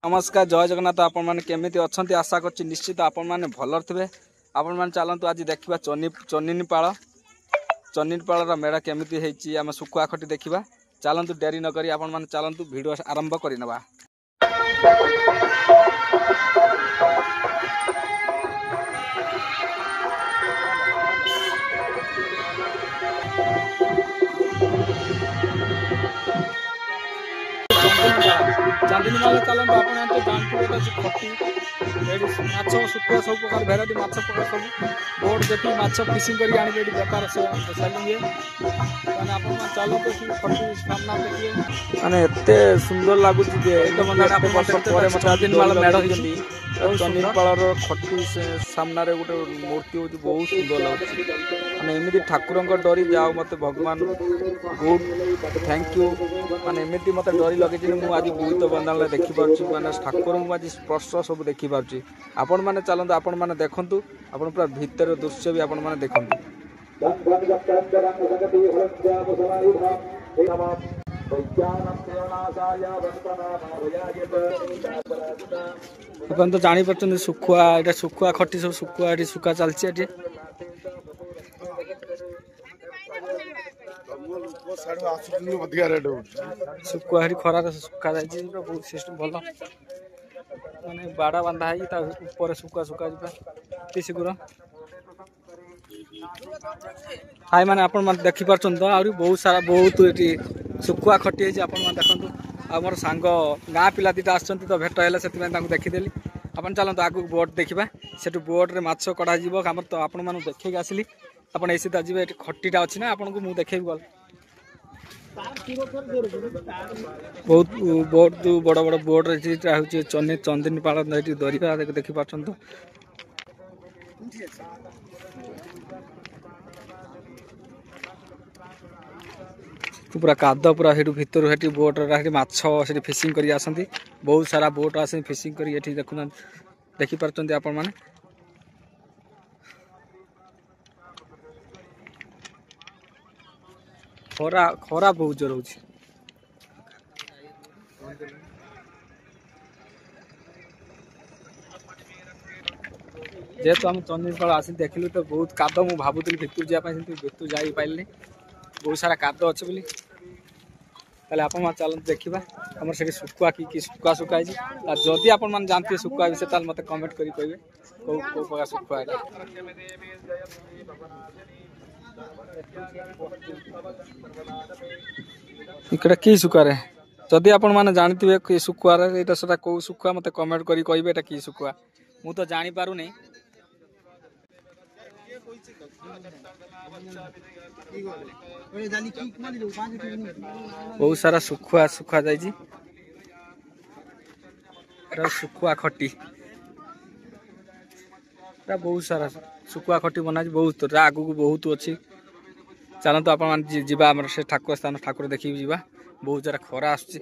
नमस्कार जय जगन्नाथ आपण मैंने केमी अच्छा आशा कर निश्चित आपण मैंने भल थे आपण मैंने चलतु आज देखा चनिपाल मेढ़ा केमी आम सुखुआ खटी देखा चलतु डेरी नक आपण मैंने चलतु भिड आरंभ करवा। चांदनी माला चलते आप जानते खटी माछ सुखुआ सब प्रकार भेराइटी माछ प्रकार सब बोट देखिए माछ फिशिंग कर आने बेपार सेलिंग चलते खटी सामना देखिए माने एत सुंदर लगुच चांदनी माला मेढ़ होती चनिपाल खटी सामने गोटे मूर्ति हूँ बहुत सुंदर लगुच मैंने एमती ठाकुर डरी जाओ मत भगवान गुड थैंक यू मैंने एमती मत डरी लगे मुझे बहुत बंदाल देखिपुर मैंने ठाकुर को आज स्पर्श सब देखिपुर आपण मैंने चलते आपण मैंने देखु आपण पूरा भितर दृश्य भी आपण मैंने देखु अपन तो जानी पार्छ सुखुआ ये सुखुआ खटी सब सुखुआ ये सुखा चलती सुखुआ खरार सुखा जाए बहुत सिस्टम भल माने बाड़ा बांधा ऊपर सुखा सुखा शीघ्र हाई मैंने आप देखी पार्छन तो आहरी बहुत सारा बहुत ये सुखुआ खटी है आप देखु आमर सांग गाँ पिला दीटा आसछन्ति तो भेट है से देखीदेली आप चलते आगू बोट देखा से बोट्रे माछ कड़ा आम तो आपण मैं देखे आसली आप सीधा जी खटीटा अच्छी ना आपन को मुझे देखे गल बहुत बहुत बड़ बड़ बोट हूँ चंदनी पाल दरिया देखी पार्छन तो पूरा काद पूरा भितर बोट माछ फिशिंग कर आसती बहुत सारा बोट आस फिशिंग कर देखुना देखी पार्छन्ति आपण माने खरा खरा बहुत जोर हो जेहेतु आम चंदनीपाल आस देखिलु तो बहुत काद मुझे भावुली भितर जावाई भितर जा पारे बहुत सारा काद अच्छे बोली आप चलते देखा आम से सुखुआ कि सुखुआ सुखाई जदि आप जानते सुखुआ विषय मत कमेंट करें कौ प्रकार सुखुआ इकड़ा कि सुखुआ जदि आप जानते कि सुखुआ कौ सुखुआ मत कमेंट करें कहे कि सुखुआ मु तो जानी पारू नहीं बहुत सारा सुखुआ सुखा जाइए सुखुआ खटी बहुत सारा सुखुआ खटी बना बहुत आगू को बहुत अच्छी चलते आप जीवा से ठाकुर स्थान ठाकुर देखिए जीवा बहुत सारा खरा आसुची